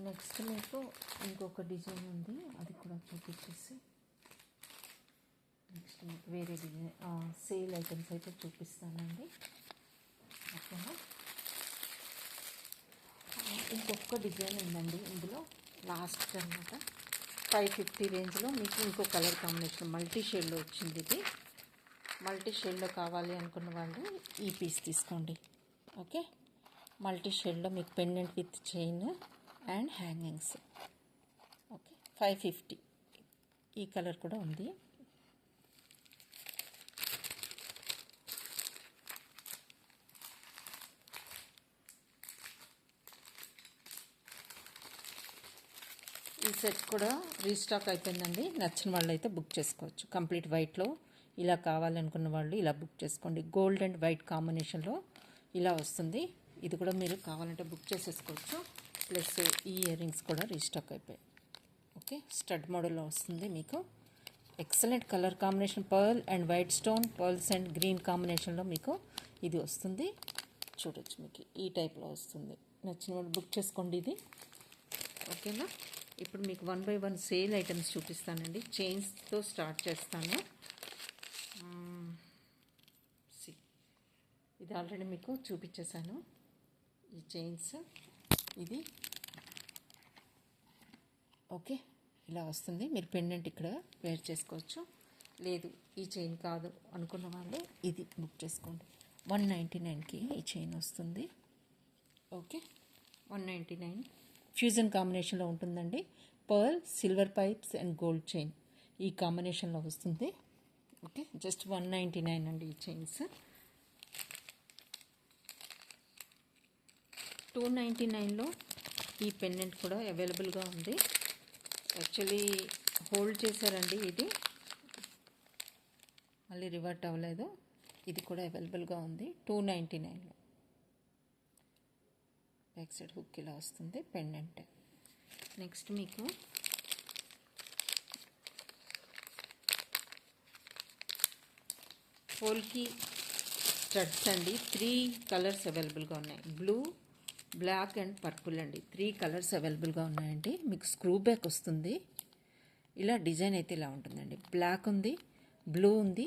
Next మీకు ఇంకొక డిజైన్ ఉంది, అది కూడా చూపించేసి నెక్స్ట్ మీకు వేరే డిజైన్ సేల్ ఐటమ్స్ అయితే చూపిస్తానండి. ఓకేనా, ఇంకొక డిజైన్ ఉందండి ఇందులో లాస్ట్ అనమాట. 550 రేంజ్లో మీకు ఇంకో కలర్ కాంబినేషన్ మల్టీ షేడ్లో వచ్చింది. ఇది మల్టీ షేడ్లో కావాలి అనుకున్న వాళ్ళు ఈ పీస్ తీసుకోండి. ఓకే, మల్టీ షేడ్లో మీకు pendant with chain and hangings. Okay, 550. ఈ కలర్ కూడా ఉంది. ఈ సెట్ కూడా రీస్టాక్ అయిపోయిందండి. నచ్చిన వాళ్ళు అయితే బుక్ చేసుకోవచ్చు. కంప్లీట్ వైట్లో ఇలా కావాలనుకున్న వాళ్ళు ఇలా బుక్ చేసుకోండి. గోల్డ్ అండ్ వైట్ కాంబినేషన్లో ఇలా వస్తుంది. ఇది కూడా మీరు కావాలంటే బుక్ చేసేసుకోవచ్చు. ప్లస్ ఈ ఇయర్ రింగ్స్ కూడా రీస్టాక్ అయిపోయాయి. ఓకే, స్టడ్ మోడల్లో వస్తుంది మీకు. Excellent colour combination, pearl and white stone, pearls and green కాంబినేషన్లో మీకు ఇది వస్తుంది. చూడొచ్చు, మీకు ఈ టైప్లో వస్తుంది. నచ్చిన వాళ్ళు బుక్ చేసుకోండి ఇది. ఓకేనా, ఇప్పుడు మీకు 1 by 1 సేల్ ఐటమ్స్ చూపిస్తానండి. చైన్స్తో స్టార్ట్ చేస్తాను. ఇది ఆల్రెడీ మీకు చూపించేశాను. ఈ చైన్స్ ఇది. ఓకే, ఇలా వస్తుంది. మీరు పెండెంట్ ఇక్కడ వేర్ చేసుకోవచ్చు. లేదు ఈ చైన్ కాదు అనుకున్న వాళ్ళు ఇది బుక్ చేసుకోండి. 199కి ఈ చైన్ వస్తుంది. ఓకే, 199 ఫ్యూజన్ కాంబినేషన్లో ఉంటుందండి. Pearl, silver pipes and gold chain ఈ కాంబినేషన్లో వస్తుంది. ఓకే, జస్ట్ 199 అండి ఈ చైన్స్. 299లో ఈ పెండెంట్ కూడా అవైలబుల్గా ఉంది. యాక్చువల్లీ హోల్డ్ చేశారండి, ఇది మళ్ళీ రివర్ట్ అవ్వలేదు. ఇది కూడా అవైలబుల్గా ఉంది 299లో. బ్యాక్ సైడ్ హుక్ ఇలా వస్తుంది పెండెంట్. నెక్స్ట్ మీకు పోల్కి స్టడ్స్ అండి. 3 కలర్స్ అవైలబుల్గా ఉన్నాయి. బ్లూ, బ్లాక్ అండ్ పర్పుల్ అండి. 3 కలర్స్ అవైలబుల్గా ఉన్నాయండి. మీకు స్క్రూ బ్యాక్ వస్తుంది. ఇలా డిజైన్ అయితే ఇలా ఉంటుందండి. బ్లాక్ ఉంది, బ్లూ ఉంది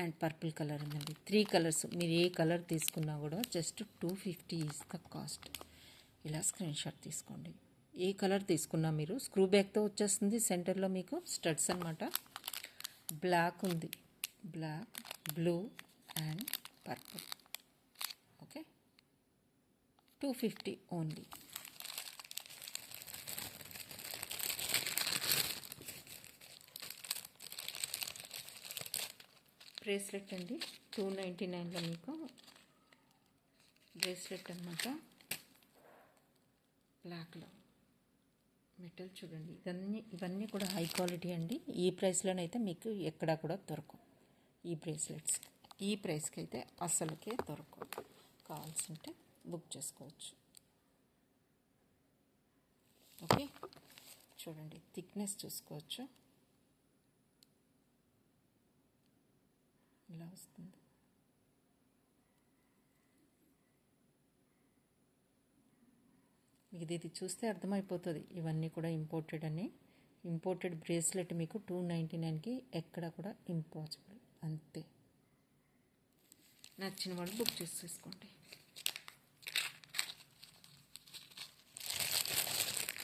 అండ్ పర్పుల్ కలర్ ఉందండి. 3 కలర్స్. మీరు ఏ కలర్ తీసుకున్నా కూడా జస్ట్ 250 ఈజ్ ద కాస్ట్. ఇలా స్క్రీన్ షాట్ తీసుకోండి. ఏ కలర్ తీసుకున్నా మీరు స్క్రూ బ్యాక్తో వచ్చేస్తుంది. సెంటర్లో మీకు స్టడ్స్ అనమాట. బ్లాక్ ఉంది, black, blue and purple. Okay, 250 only. Bracelet అండి. 299లో మీకు బ్రేస్లెట్ అనమాట. బ్లాక్లో మెటల్ చూడండి. ఇవన్నీ కూడా హై క్వాలిటీ అండి. ఈ ప్రైస్లోనైతే మీకు ఎక్కడా కూడా దొరకవు. ఈ బ్రేస్లెట్స్ ఈ ప్రైస్కి అయితే అసలుకే దొరకవు. కావాల్సింటే బుక్ చేసుకోవచ్చు. ఓకే, చూడండి థిక్నెస్ చూసుకోవచ్చు. ఇలా వస్తుంది. మీకు ఇది చూస్తే అర్థమైపోతుంది ఇవన్నీ కూడా ఇంపోర్టెడ్ అని. ఇంపోర్టెడ్ బ్రేస్లెట్ మీకు 299కి ఎక్కడ కూడా ఇంపాసిబుల్. అంతే. నచ్చిన వాళ్ళు బుక్ చేసేసుకోండి.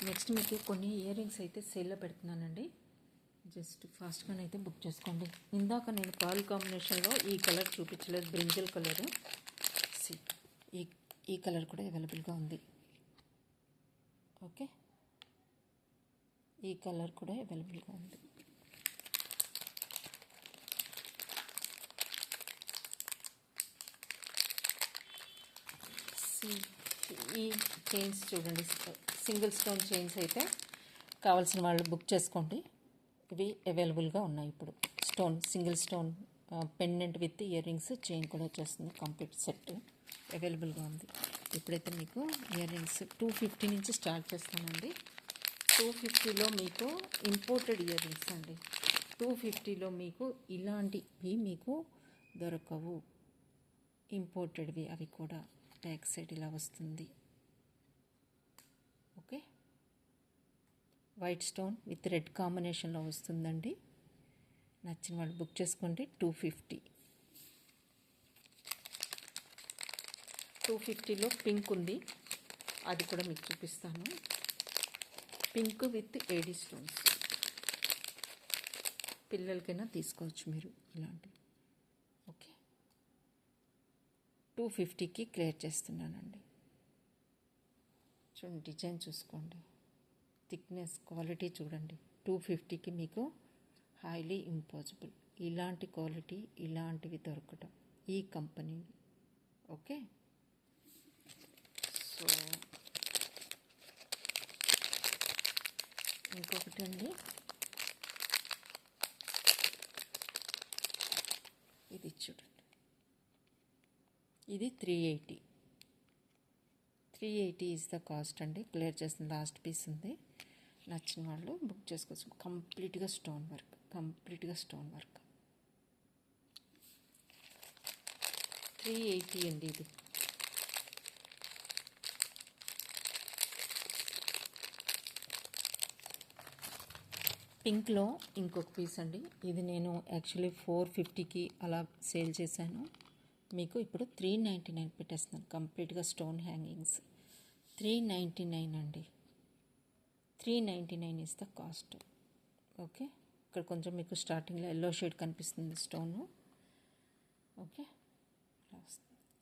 నెక్స్ట్ మీకు కొన్ని ఇయర్ రింగ్స్ అయితే సేల్లో పెడుతున్నానండి. జస్ట్ ఫాస్ట్గానే అయితే బుక్ చేసుకోండి. ఇందాక నేను పర్ల్ కాంబినేషన్లో ఈ కలర్ చూపించలేదు, బ్రింజల్ కలర్. ఈ ఈ కలర్ కూడా అవైలబుల్గా ఉంది. ఓకే, ఈ కలర్ కూడా అవైలబుల్గా ఉంది. ఈ చైన్స్ చూడండి, సింగిల్ స్టోన్ చైన్స్ అయితే కావాల్సిన వాళ్ళు బుక్ చేసుకోండి. ఇవి అవైలబుల్గా ఉన్నాయి ఇప్పుడు. Stone single stone pendant with ear rings, chain కూడా వచ్చేస్తుంది. కంప్లీట్ సెట్ అవైలబుల్గా ఉంది. ఇప్పుడైతే మీకు ఇయర్ రింగ్స్ 250 నుంచి స్టార్ట్ చేస్తానండి. 250లో మీకు ఇంపోర్టెడ్ ఇయర్ రింగ్స్ అండి. 250లో మీకు ఇలాంటివి మీకు దొరకవు, ఇంపోర్టెడ్వి. అవి కూడా బ్యాక్ సైడ్ ఇలా వస్తుంది. Okay, white stone with red కాంబినేషన్లో వస్తుందండి. నచ్చిన వాళ్ళు బుక్ చేసుకోండి. 250లో పింక్ ఉంది, అది కూడా మీకు చూపిస్తాను. Pink with AD stones. పిల్లలకైనా తీసుకోవచ్చు మీరు ఇలాంటివి. ఓకే, 250కి క్లియర్ చేస్తున్నానండి. చూడండి, డిజైన్ చూసుకోండి, థిక్నెస్, క్వాలిటీ చూడండి. 250కి మీకు హైలీ ఇంపాసిబుల్ ఇలాంటి క్వాలిటీ, ఇలాంటివి దొరకటం ఈ కంపెనీ. ఓకే, సో ఇంకొకటి అండి, ఇది చూడండి, ఇది 380 ఈజ్ ద కాస్ట్ అండి. క్లియర్ చేస్తుంది, లాస్ట్ పీస్ ఉంది. నచ్చిన వాళ్ళు బుక్ చేసుకోవచ్చు. కంప్లీట్గా స్టోన్ వర్క్, 380 అండి ఇది. పింక్లో ఇంకొక పీస్ అండి. ఇది నేను యాక్చువల్లీ 450కి అలా సేల్ చేశాను. మీకు ఇప్పుడు 399 పెట్టేస్తున్నాను. కంప్లీట్గా స్టోన్ హ్యాంగింగ్స్ 399 అండి. 399 ఈజ్ ద కాస్ట్. ఓకే, ఇక్కడ కొంచెం మీకు స్టార్టింగ్లో ఎల్లో షేడ్ కనిపిస్తుంది స్టోను. ఓకే,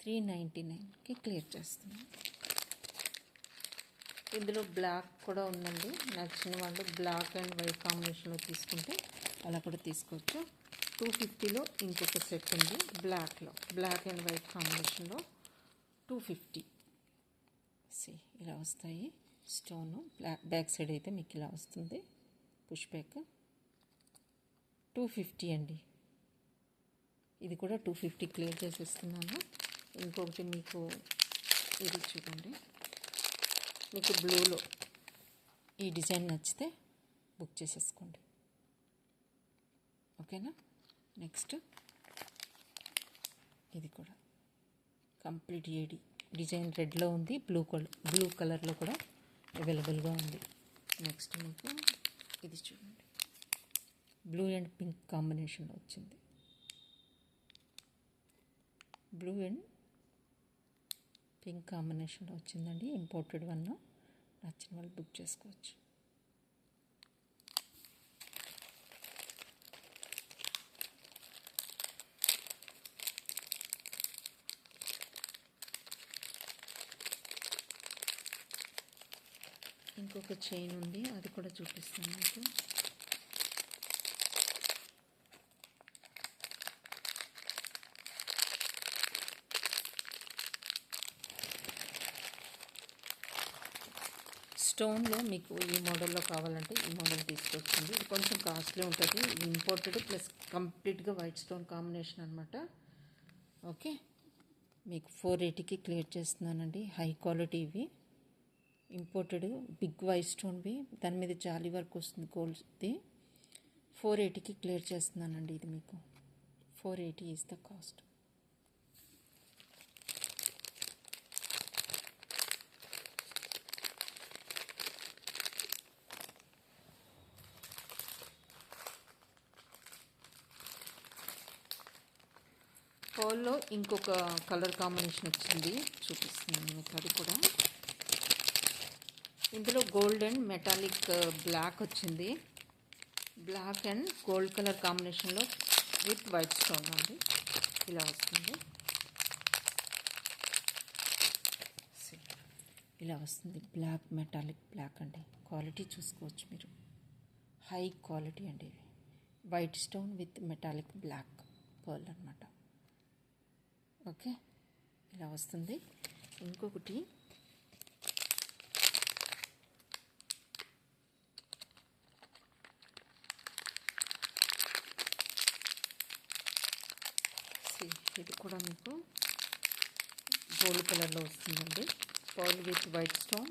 399కి క్లియర్ చేస్తున్నాను. ఇందులో బ్లాక్ కూడా ఉందండి. నచ్చిన వాళ్ళు బ్లాక్ అండ్ వైట్ కాంబినేషన్లో తీసుకుంటే అలా కూడా తీసుకోవచ్చు. 250లో ఇంకొక సెట్ ఉంది బ్లాక్లో, బ్లాక్ అండ్ వైట్ కాంబినేషన్లో 250. ఇలా వస్తాయి స్టోను. బ్యాక్ సైడ్ అయితే మీకు ఇలా వస్తుంది పుష్ బ్యాక్. 250 అండి. ఇది కూడా 250 క్లియర్ చేసేస్తున్నాను. ఇంకొకటి మీకు ఇది చూడండి, మీకు బ్లూలో ఈ డిజైన్ నచ్చితే బుక్ చేసేసుకోండి. ఓకేనా, నెక్స్ట్ ఇది కూడా కంప్లీట్ ఏడి డిజైన్ రెడ్లో ఉంది, బ్లూ కలర్లో కూడా అవైలబుల్గా ఉంది. నెక్స్ట్ మీకు ఇది చూడండి, బ్లూ అండ్ పింక్ కాంబినేషన్లో వచ్చింది. బ్లూ అండ్ పింక్ కాంబినేషన్లో వచ్చిందండి, ఇంపోర్టెడ్ వన్. నచ్చిన వాళ్ళు బుక్ చేసుకోవచ్చు. ఇంకొక చైన్ ఉంది, అది కూడా చూపిస్తాను మీకు. స్టోన్లో మీకు ఈ మోడల్లో కావాలంటే ఈ మోడల్ తీసుకొచ్చింది. ఇది కొంచెం కాస్ట్లీ ఉంటుంది. ఇది ఇంపోర్టెడ్ ప్లస్ కంప్లీట్గా వైట్ స్టోన్ కాంబినేషన్ అనమాట. ఓకే, మీకు 480కి క్లియర్ చేస్తున్నానండి. హై క్వాలిటీ ఇవి, ఇంపోర్టెడ్ బిగ్ వైట్ స్టోన్వి, దాని మీద జాలీ వర్క్ వస్తుంది గోల్డ్ది. 480కి క్లియర్ చేస్తున్నానండి. ఇది మీకు 480 ఈజ్ ద కాస్ట్. పర్ల్లో ఇంకొక కలర్ కాంబినేషన్ వచ్చింది, చూపిస్తున్నాను మీకు అది కూడా. ఇందులో గోల్డ్ అండ్ మెటాలిక్ బ్లాక్ వచ్చింది. బ్లాక్ అండ్ గోల్డ్ కలర్ కాంబినేషన్లో విత్ వైట్ స్టోన్ అండి. ఇలా వస్తుంది. ఇలా వస్తుంది. బ్లాక్ మెటాలిక్ బ్లాక్ అండి. క్వాలిటీ చూసుకోవచ్చు మీరు. హై క్వాలిటీ అండి ఇవి. White stone with metallic black pearl అనమాట. ఓకే, ఇలా వస్తుంది. ఇంకొకటి ఇది కూడా మీకు గోల్డ్ కలర్లో వస్తుందండి. Pearl with white stone.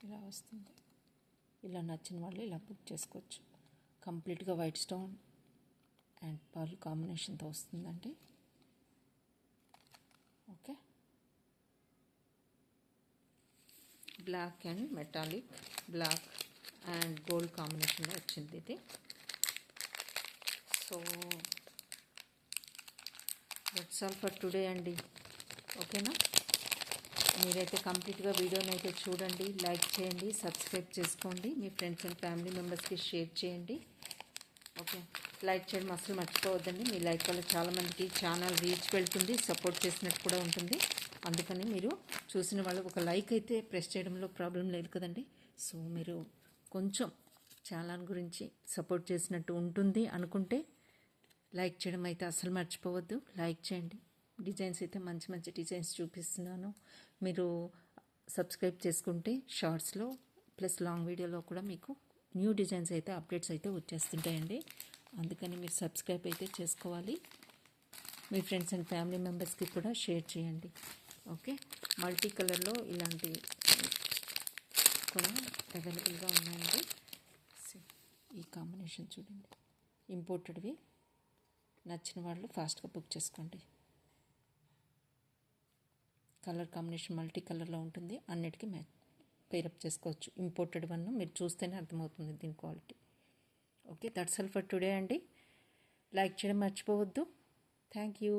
ఇలా వస్తుంది. ఇలా నచ్చిన వాళ్ళు ఇలా బుక్ చేసుకోవచ్చు. కంప్లీట్గా వైట్ స్టోన్ అండ్ పర్ల్ కాంబినేషన్తో వస్తుందండి. Okay, black and metallic, black and gold కాంబినేషన్లో వచ్చింది ఇది. So that's all for today అండి. ఓకేనా, మీరైతే కంప్లీట్గా వీడియోని అయితే చూడండి, లైక్ చేయండి, సబ్స్క్రైబ్ చేసుకోండి, మీ ఫ్రెండ్స్ అండ్ ఫ్యామిలీ మెంబర్స్కి షేర్ చేయండి. ఓకే, లైక్ చేయడం అసలు మర్చిపోవద్దండి. మీ లైక్ వల్ల చాలామందికి ఛానల్ రీచ్ వెళ్తుంది, సపోర్ట్ చేసినట్టు కూడా ఉంటుంది. అందుకని మీరు చూసిన వాళ్ళు ఒక లైక్ అయితే ప్రెస్ చేయడంలో ప్రాబ్లం లేదు కదండి. సో మీరు కొంచెం ఛానల్ గురించి సపోర్ట్ చేసినట్టు ఉంటుంది అనుకుంటే లైక్ చేయడం అయితే అసలు మర్చిపోవద్దు. లైక్ చేయండి. డిజైన్స్ అయితే మంచి మంచి డిజైన్స్ చూపిస్తున్నాను. మీరు సబ్స్క్రైబ్ చేసుకుంటే షార్ట్స్లో ప్లస్ లాంగ్ వీడియోలో కూడా మీకు న్యూ డిజైన్స్ అయితే అప్డేట్స్ అయితే వచ్చేస్తుంటాయండి. అందుకని మీరు సబ్స్క్రైబ్ అయితే చేసుకోవాలి. మీ ఫ్రెండ్స్ అండ్ ఫ్యామిలీ మెంబర్స్కి కూడా షేర్ చేయండి. ఓకే, మల్టీ కలర్లో ఇలాంటి కూడా అవైలబుల్గా ఉన్నాయండి. ఈ కాంబినేషన్ చూడండి, ఇంపోర్టెడ్వి. నచ్చిన వాళ్ళు ఫాస్ట్గా బుక్ చేసుకోండి. కలర్ కాంబినేషన్ మల్టీ కలర్లో ఉంటుంది. అన్నిటికీ పేరప్ చేసుకోవచ్చు. ఇంపోర్టెడ్ వన్ మీరు చూస్తేనే అర్థమవుతుంది దీని quality. Okay, that's all for today అండి. లైక్ చేయడం మర్చిపోవద్దు. Thank you.